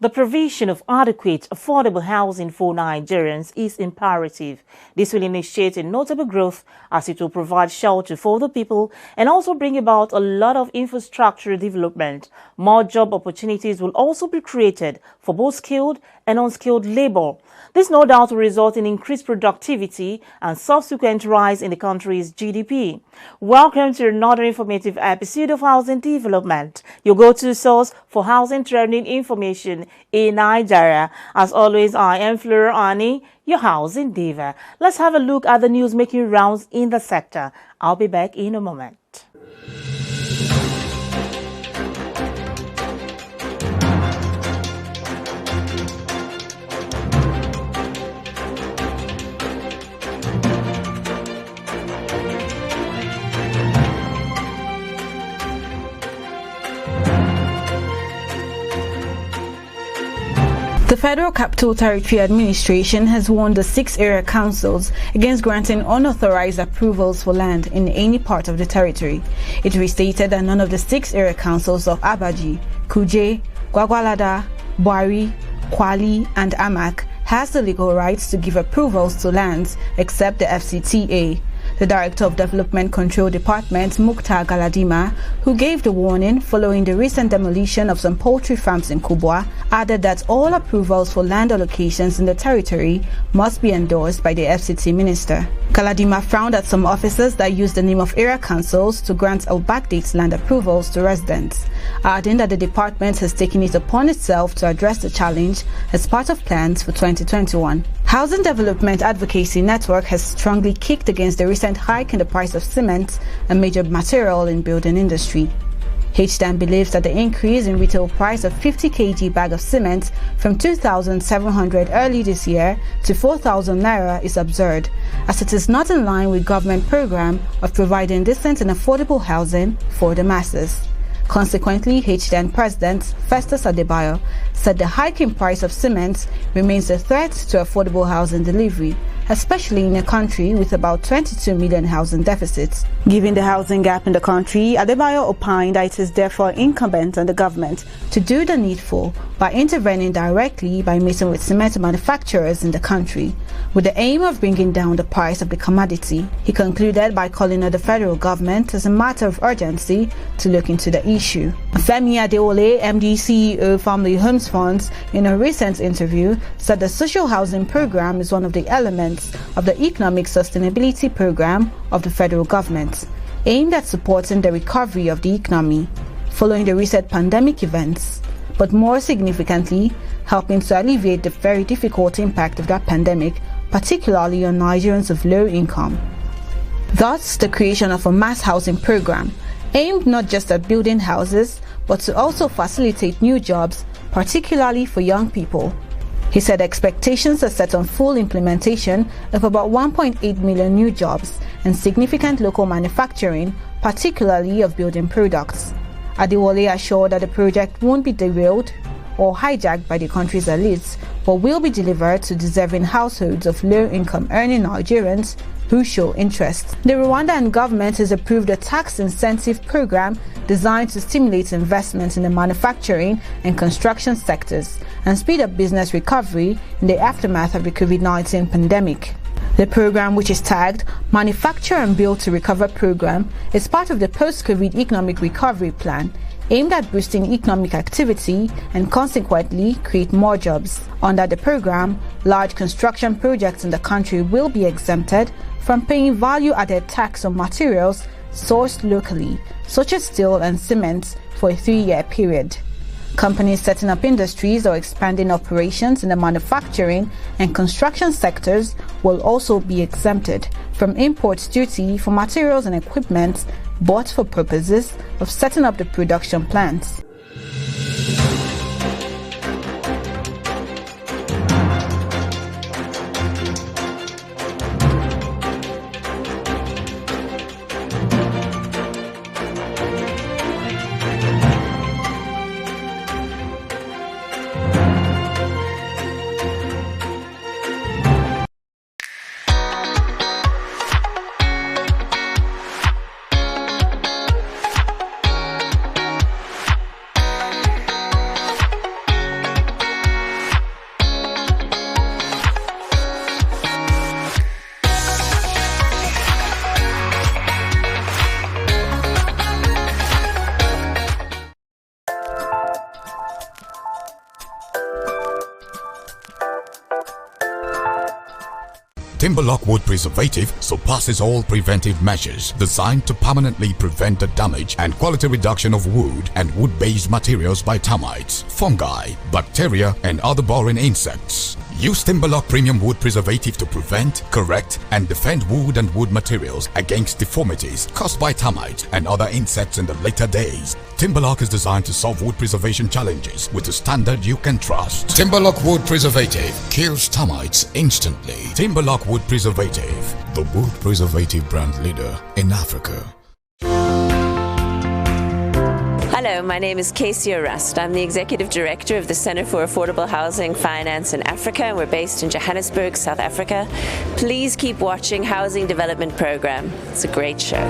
The provision of adequate, affordable housing for Nigerians is imperative. This will initiate a notable growth as it will provide shelter for the people and also bring about a lot of infrastructure development. More job opportunities will also be created for both skilled and unskilled labor. This no doubt will result in increased productivity and subsequent rise in the country's GDP. Welcome to another informative episode of Housing Development, your go-to source for housing trending information in Nigeria. As always, I am Fleur Ani, your housing diva. Let's have a look at the news making rounds in the sector. I'll be back in a moment. The Federal Capital Territory Administration has warned the 6 area councils against granting unauthorized approvals for land in any part of the territory. It restated that none of the 6 area councils of Abaji, Kuje, Gwagwalada, Bwari, Kwali, and Amak has the legal rights to give approvals to lands except the FCTA. The Director of Development Control Department, Mukhtar Galadima, who gave the warning following the recent demolition of some poultry farms in Kubwa, added that all approvals for land allocations in the territory must be endorsed by the FCT Minister. Galadima frowned at some officers that use the name of area councils to grant or backdate land approvals to residents, adding that the department has taken it upon itself to address the challenge as part of plans for 2021. Housing Development Advocacy Network has strongly kicked against the recent hike in the price of cement, a major material in building industry. HDAN believes that the increase in retail price of 50 kg bag of cement from 2,700 early this year to 4,000 naira is absurd, as it is not in line with government program of providing decent and affordable housing for the masses. Consequently, HDAN President Festus Adebayo said the hiking price of cement remains a threat to affordable housing delivery, especially in a country with about 22 million housing deficits. Given the housing gap in the country, Adebayo opined that it is therefore incumbent on the government to do the needful by intervening directly by meeting with cement manufacturers in the country, with the aim of bringing down the price of the commodity. He concluded by calling on the federal government as a matter of urgency to look into the issue. Femi Adeole, MD CEO Family Homes Funds, in a recent interview, said the social housing program is one of the elements of the economic sustainability program of the federal government, aimed at supporting the recovery of the economy following the recent pandemic events, but more significantly, helping to alleviate the very difficult impact of that pandemic, particularly on Nigerians of low income. Thus, the creation of a mass housing program aimed not just at building houses, but to also facilitate new jobs, particularly for young people. He said expectations are set on full implementation of about 1.8 million new jobs and significant local manufacturing, particularly of building products. Adewale assured that the project won't be derailed or hijacked by the country's elites, but will be delivered to deserving households of low-income earning Nigerians who show interest. The Rwandan government has approved a tax incentive program designed to stimulate investment in the manufacturing and construction sectors and speed up business recovery in the aftermath of the COVID-19 pandemic. The program, which is tagged Manufacture and Build to Recover program, is part of the post-COVID economic recovery plan aimed at boosting economic activity and consequently create more jobs. Under the program, large construction projects in the country will be exempted from paying value-added tax on materials sourced locally, such as steel and cement, for a 3-year period. Companies setting up industries or expanding operations in the manufacturing and construction sectors will also be exempted from import duty for materials and equipment bought for purposes of setting up the production plants. Timberlock Wood Preservative surpasses all preventive measures designed to permanently prevent the damage and quality reduction of wood and wood-based materials by termites, fungi, bacteria, and other boring insects. Use Timberlock Premium Wood Preservative to prevent, correct, and defend wood and wood materials against deformities caused by termites and other insects in the later days. Timberlock is designed to solve wood preservation challenges with a standard you can trust. Timberlock Wood Preservative kills termites instantly. Timberlock Wood Preservative, the wood preservative brand leader in Africa. Hello, my name is Casey Arrest. I'm the Executive Director of the Centre for Affordable Housing Finance in Africa, and we're based in Johannesburg, South Africa. Please keep watching Housing Development Programme. It's a great show.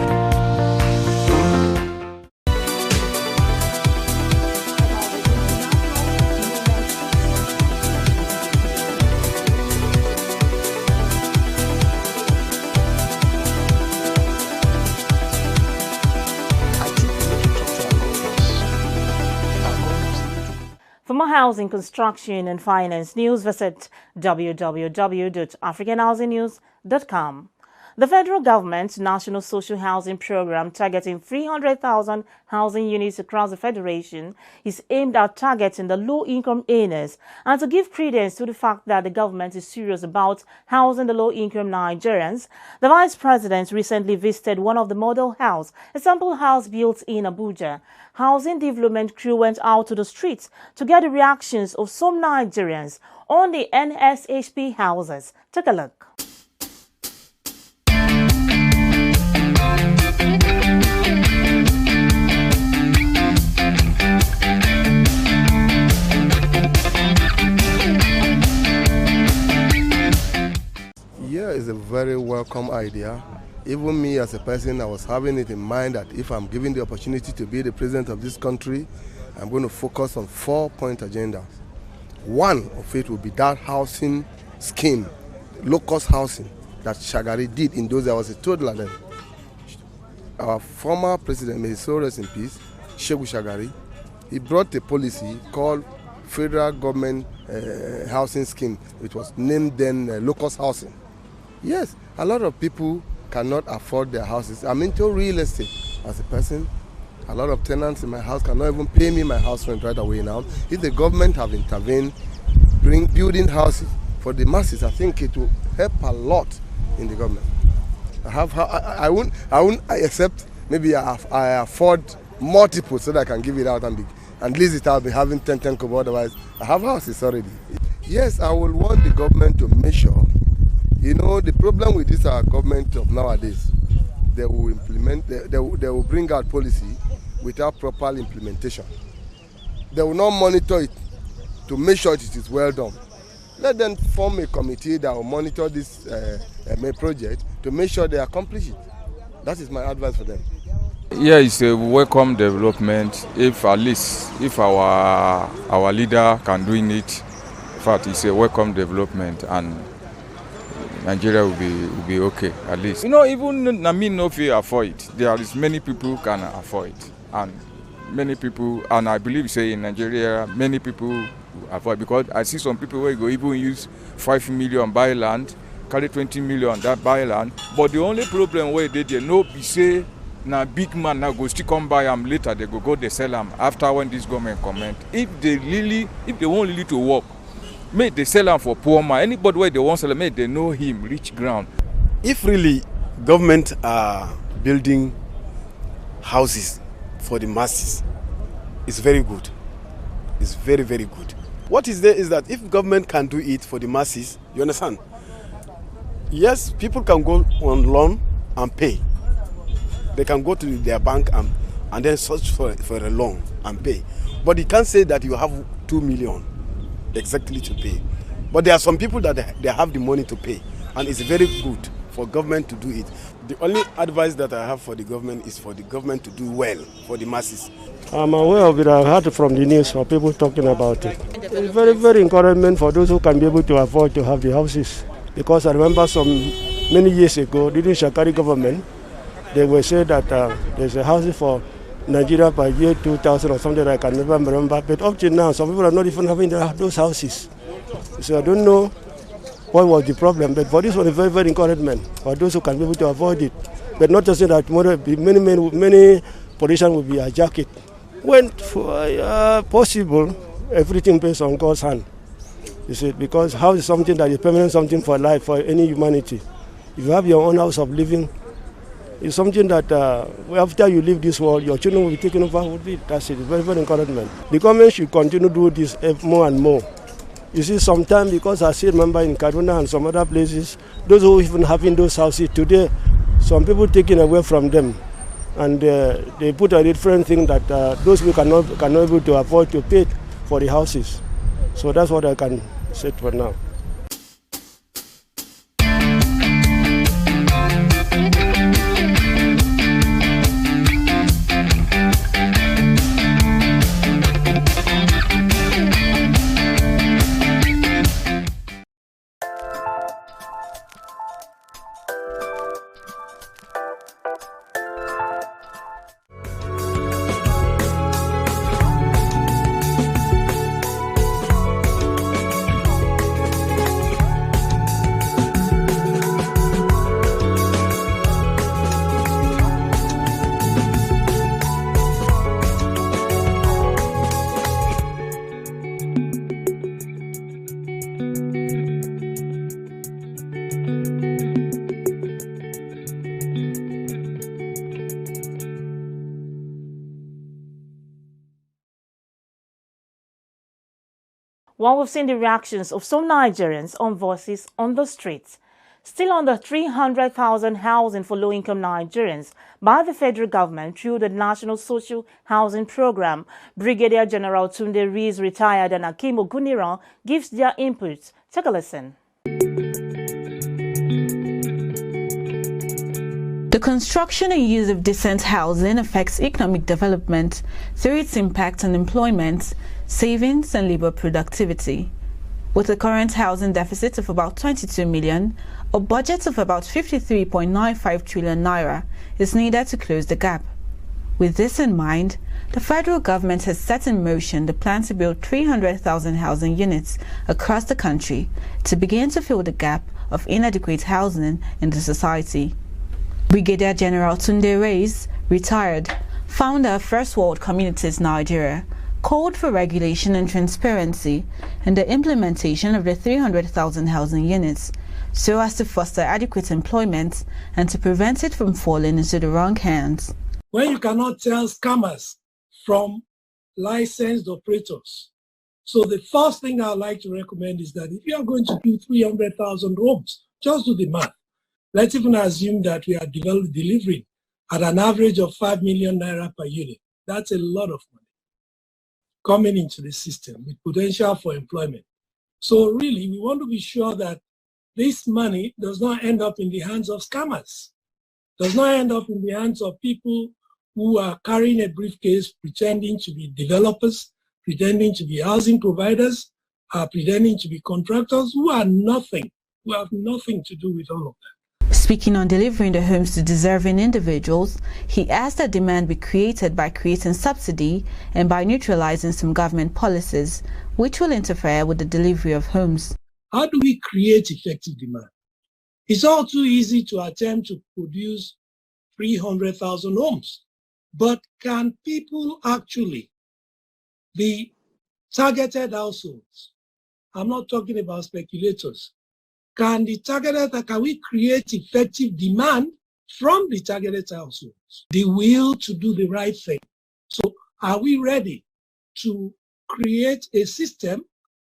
For more housing, construction and finance news, visit www.africanhousingnews.com. The federal government's National Social Housing Program, targeting 300,000 housing units across the federation, is aimed at targeting the low-income earners and to give credence to the fact that the government is serious about housing the low-income Nigerians. The Vice President recently visited one of the model houses, a sample house built in Abuja. Housing development crew went out to the streets to get the reactions of some Nigerians on the NSHP houses. Take a look. Yeah, it's a very welcome idea. Even me as a person, I was having it in mind that if I'm given the opportunity to be the president of this country, I'm going to focus on 4-point agenda. One of it will be that housing scheme, low-cost housing that Shagari did in those days. I was a toddler then. Our former president, may his soul rest in peace, Shehu Shagari, he brought a policy called Federal Government Housing Scheme. It was named then low-cost housing. Yes, a lot of people cannot afford their houses. I'm into real estate as a person. A lot of tenants in my house cannot even pay me my house rent right away now. If the government have intervened, building houses for the masses, I think it will help a lot in the government. I won't accept maybe I afford multiple so that I can give it out and lease it out, be having 10 kobo. Otherwise, I have houses already. Yes, I will want the government to make sure. You know, the problem with this government of nowadays, they will bring out policy without proper implementation. They will not monitor it to make sure it is well done. Let them form a committee that will monitor this project to make sure they accomplish it. That is my advice for them. Yeah, it's a welcome development. If at least our leader can do it, in fact, it's a welcome development, and Nigeria will be okay at least. You know, even no fear afford it. There is many people can afford it, and many people, and I believe say in Nigeria many people afford, because I see some people where go even use 5 million buy land, carry 20 million that buy land. But the only problem where they no be say na big man now go still come buy them later. They go they sell them after when this government comment. If they want really to work, may they sell them for poor man. Anybody where they want sell them, may they know him reach ground. If really government are building houses for the masses, it's very good. It's very, very good. What is there is that if government can do it for the masses, you understand? Yes, people can go on loan and pay. They can go to their bank and then search for a loan and pay. But you can't say that you have 2 million exactly to pay. But there are some people that they have the money to pay, and it's very good for government to do it. The only advice that I have for the government is for the government to do well for the masses. I'm aware of it. I heard from the news for people talking about it. It's very, very encouragement for those who can be able to afford to have the houses. Because I remember many years ago, during Shagari government, they were saying that there's a house for Nigeria by year 2000 or something I can never remember. But up to now, some people are not even having those houses. So I don't know what was the problem. But for this one, it's very, very encouragement for those who can be able to avoid it. But not just that many politicians will be hijacked it. When possible, everything based on God's hand. You see, because house is something that is permanent, something for life, for any humanity. If you have your own house of living, it's something that after you leave this world, your children will be taken over with it. That's it. It's very, very encouragement. The government should continue to do this more and more. You see, sometimes, because I see, remember in Kaduna and some other places, those who even having those houses today, some people taken away from them. And they put a different thing that those who cannot be able to afford to pay for the houses. So that's what I can say for now. While we've seen the reactions of some Nigerians on voices on the streets, still under 300,000 housing for low-income Nigerians by the federal government through the National Social Housing Program, Brigadier General Tunde Rees, retired, and Akim Oguniran gives their input. Take a listen. The construction and use of decent housing affects economic development through its impact on employment, savings and labor productivity. With a current housing deficit of about 22 million, a budget of about 53.95 trillion naira is needed to close the gap. With this in mind, the federal government has set in motion the plan to build 300,000 housing units across the country to begin to fill the gap of inadequate housing in the society. Brigadier General Tunde Rees, retired, founder of First World Communities Nigeria, called for regulation and transparency in the implementation of the 300,000 housing units so as to foster adequate employment and to prevent it from falling into the wrong hands. When you cannot tell scammers from licensed operators. So the first thing I'd like to recommend is that if you are going to do 300,000 homes, just do the math. Let's even assume that we are delivering at an average of 5 million naira per unit. That's a lot of money coming into the system with potential for employment. So really, we want to be sure that this money does not end up in the hands of scammers, does not end up in the hands of people who are carrying a briefcase pretending to be developers, pretending to be housing providers, pretending to be contractors who are nothing, who have nothing to do with all of that. Speaking on delivering the homes to deserving individuals, he asked that demand be created by creating subsidy and by neutralizing some government policies, which will interfere with the delivery of homes. How do we create effective demand? It's all too easy to attempt to produce 300,000 homes, but can people actually be targeted households? I'm not talking about speculators. Can we create effective demand from the targeted households? The will to do the right thing. So are we ready to create a system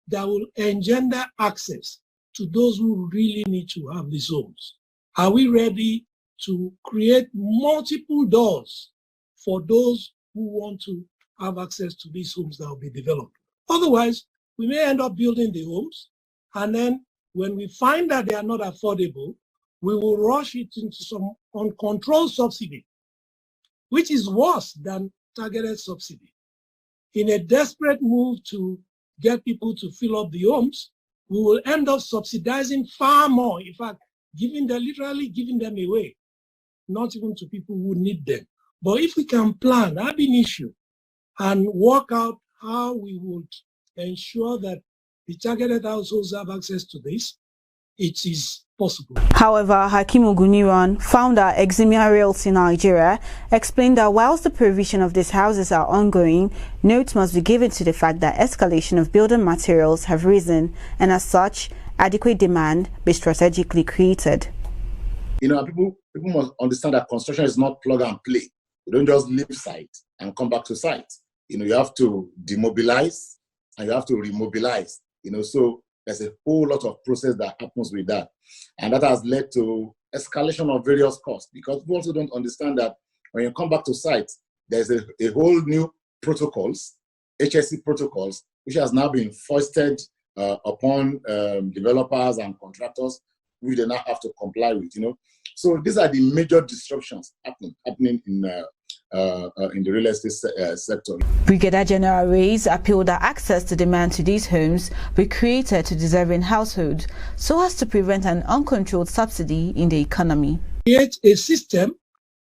that will engender access to those who really need to have these homes? Are we ready to create multiple doors for those who want to have access to these homes that will be developed? Otherwise, we may end up building the homes, and then when we find that they are not affordable, we will rush it into some uncontrolled subsidy, which is worse than targeted subsidy. In a desperate move to get people to fill up the homes, we will end up subsidizing far more. In fact, literally giving them away, not even to people who need them. But if we can plan ab initio and work out how we would ensure that the targeted households have access to this, it is possible. However, Hakim Oguniran, founder Eximia Realty Nigeria, explained that whilst the provision of these houses are ongoing, note must be given to the fact that escalation of building materials have risen, and as such, adequate demand be strategically created. You know, people must understand that construction is not plug and play. You don't just leave site and come back to site. You know, you have to demobilize and you have to remobilize. You know, so there's a whole lot of process that happens with that. And that has led to escalation of various costs, because people also don't understand that when you come back to site, there's a whole new protocols, HSE protocols, which has now been foisted upon developers and contractors, which they now have to comply with, you know. So these are the major disruptions happening in the real estate sector. Brigadier General Reyes appealed that access to demand to these homes be created to deserving households so as to prevent an uncontrolled subsidy in the economy. Create a system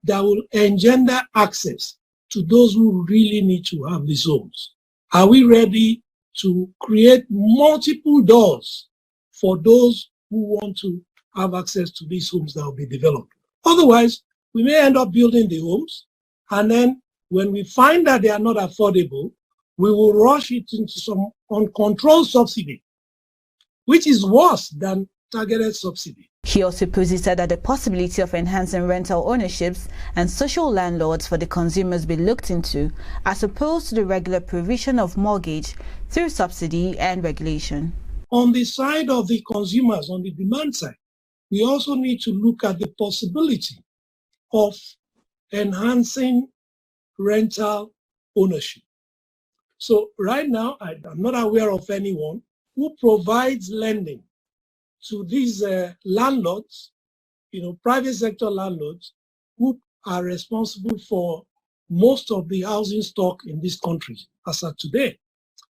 that will engender access to those who really need to have these homes. Are we ready to create multiple doors for those who want to have access to these homes that will be developed? Otherwise, we may end up building the homes, and then when we find that they are not affordable, we will rush it into some uncontrolled subsidy, which is worse than targeted subsidy. He also posited that the possibility of enhancing rental ownerships and social landlords for the consumers be looked into, as opposed to the regular provision of mortgage through subsidy and regulation. On the side of the consumers, on the demand side, we also need to look at the possibility of enhancing rental ownership. So right now, I'm not aware of anyone who provides lending to these landlords, you know, private sector landlords, who are responsible for most of the housing stock in this country as of today.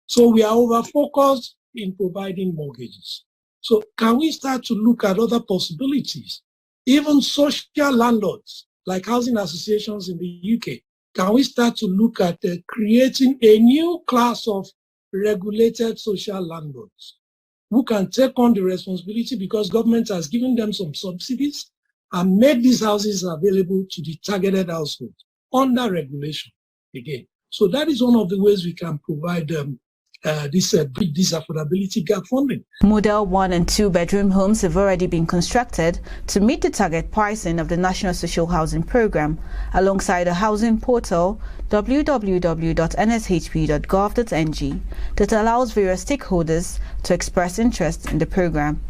So we are over-focused in providing mortgages. So can we start to look at other possibilities? Even social landlords, like housing associations in the UK, can we start to look at creating a new class of regulated social landlords who can take on the responsibility, because government has given them some subsidies, and make these houses available to the targeted households under regulation again. So that is one of the ways we can provide this affordability gap funding. Model 1 and 2 bedroom homes have already been constructed to meet the target pricing of the National Social Housing Program, alongside a housing portal www.nshp.gov.ng that allows various stakeholders to express interest in the program.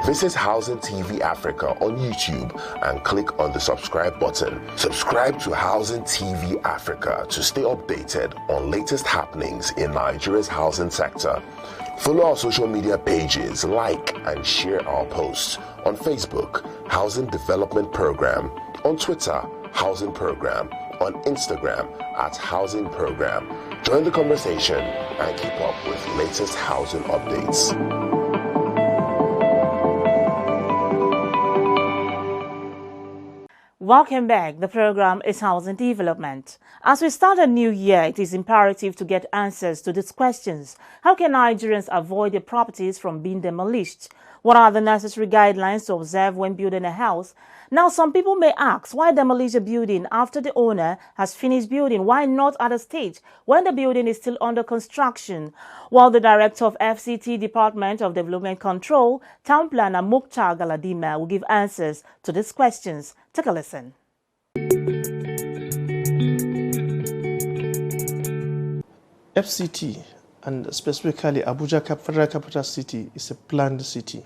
Visit Housing TV Africa on YouTube and click on the subscribe button. Subscribe to Housing TV Africa to stay updated on latest happenings in Nigeria's housing sector. Follow our social media pages, like and share our posts on Facebook, Housing Development Program, on Twitter, Housing Program, on Instagram @Housing Program. Join the conversation and keep up with latest housing updates. Welcome back. The program is Housing Development. As we start a new year, it is imperative to get answers to these questions. How can Nigerians avoid their properties from being demolished? What are the necessary guidelines to observe when building a house? Now, some people may ask, why demolish a building after the owner has finished building? Why not at a stage when the building is still under construction? While the director of FCT Department of Development Control, Town Planner Mukhtar Galadima, will give answers to these questions. Take a listen. FCT, and specifically Abuja Federal Capital City, is a planned city.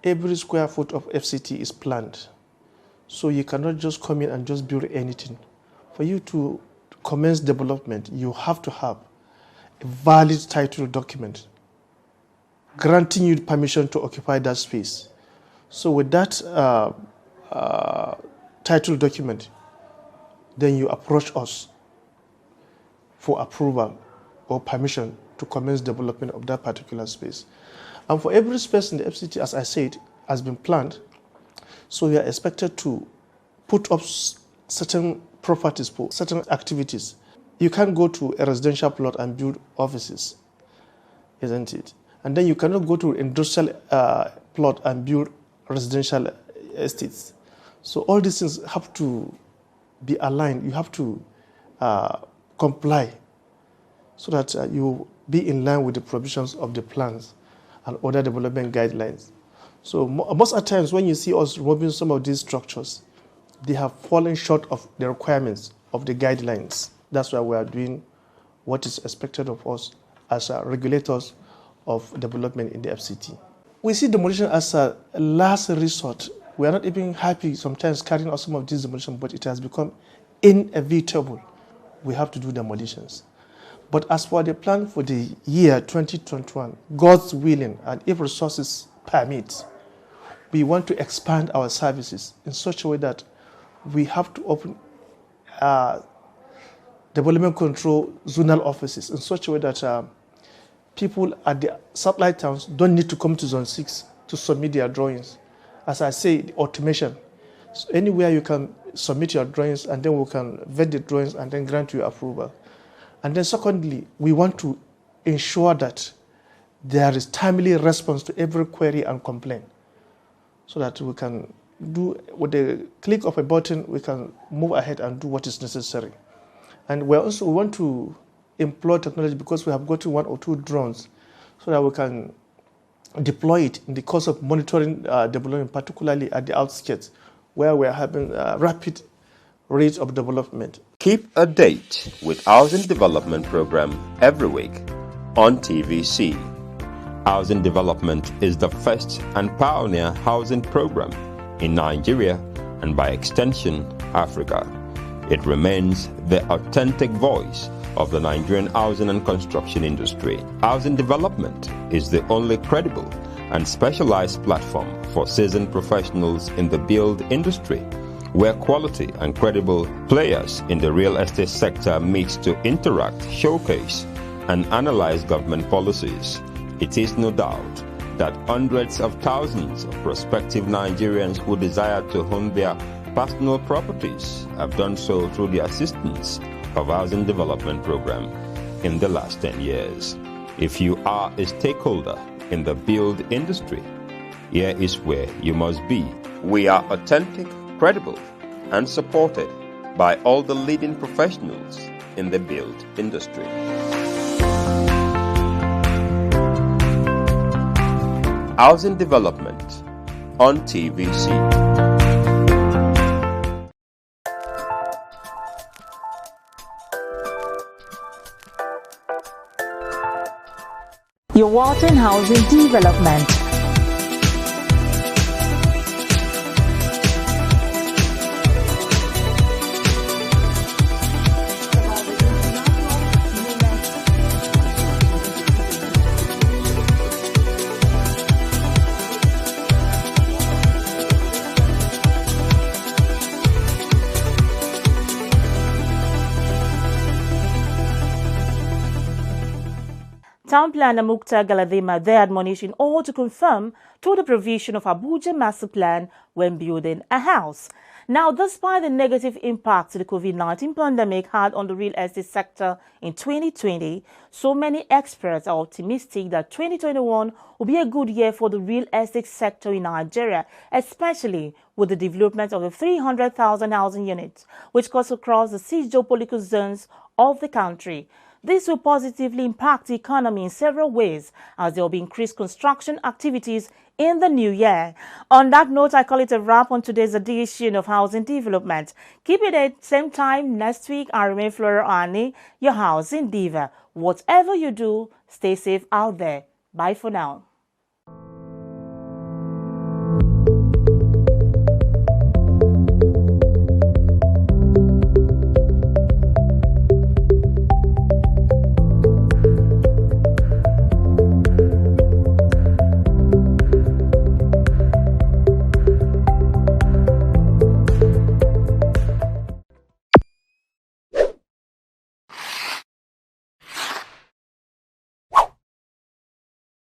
Every square foot of FCT is planned. So you cannot just come in and just build anything. For you to commence development, you have to have a valid title document granting you permission to occupy that space. So with that title document, then you approach us for approval or permission to commence development of that particular space. And for every space in the FCT, as I said, has been planned. So we are expected to put up certain properties for certain activities. you can't go to a residential plot and build offices, isn't it? And then you cannot go to industrial plot and build residential estates. So all these things have to be aligned. You have to comply so that you be in line with the provisions of the plans and other development guidelines. So most of the times when you see us removing some of these structures, they have fallen short of the requirements of the guidelines. That's why we are doing what is expected of us as regulators of development in the FCT. We see demolition as a last resort. We are not even happy sometimes carrying out some of these demolitions, but it has become inevitable. We have to do demolitions. But as for the plan for the year 2021, God's willing, and if resources permit, we want to expand our services in such a way that we have to open development control zonal offices in such a way that people at the satellite towns don't need to come to Zone 6 to submit their drawings. As I say, the automation. So anywhere you can submit your drawings, and then we can vet the drawings and then grant you approval. And then secondly, we want to ensure that there is timely response to every query and complaint so that we can do, with the click of a button, we can move ahead and do what is necessary. And we want to employ technology because we have gotten 1 or 2 drones so that we can deploy it in the course of monitoring development, particularly at the outskirts where we are having rapid rates of development. Keep a date with Housing Development Program every week on TVC. Housing Development is the first and pioneer housing program in Nigeria and by extension Africa. It remains the authentic voice of the Nigerian housing and construction industry. Housing Development is the only credible and specialized platform for seasoned professionals in the build industry, where quality and credible players in the real estate sector meet to interact, showcase, and analyze government policies. It is no doubt that hundreds of thousands of prospective Nigerians who desire to own their personal properties have done so through the assistance of Housing Development Program in the last 10 years. If you are a stakeholder in the build industry, here is where you must be. We are authentic, credible, and supported by all the leading professionals in the build industry. Housing Development on TVC. You're watching Housing Development. Town Planner Mukhtar Galadima there admonishing all to confirm to the provision of Abuja Master Plan when building a house. Now, despite the negative impact the COVID-19 pandemic had on the real estate sector in 2020, so many experts are optimistic that 2021 will be a good year for the real estate sector in Nigeria, especially with the development of the 300,000 housing units, which cuts across the 6 geopolitical zones of the country. This will positively impact the economy in several ways, as there will be increased construction activities in the new year. On that note, I call it a wrap on today's edition of Housing Development. Keep it at the same time next week. I remain Flora Ani, your housing diva. Whatever you do, stay safe out there. Bye for now.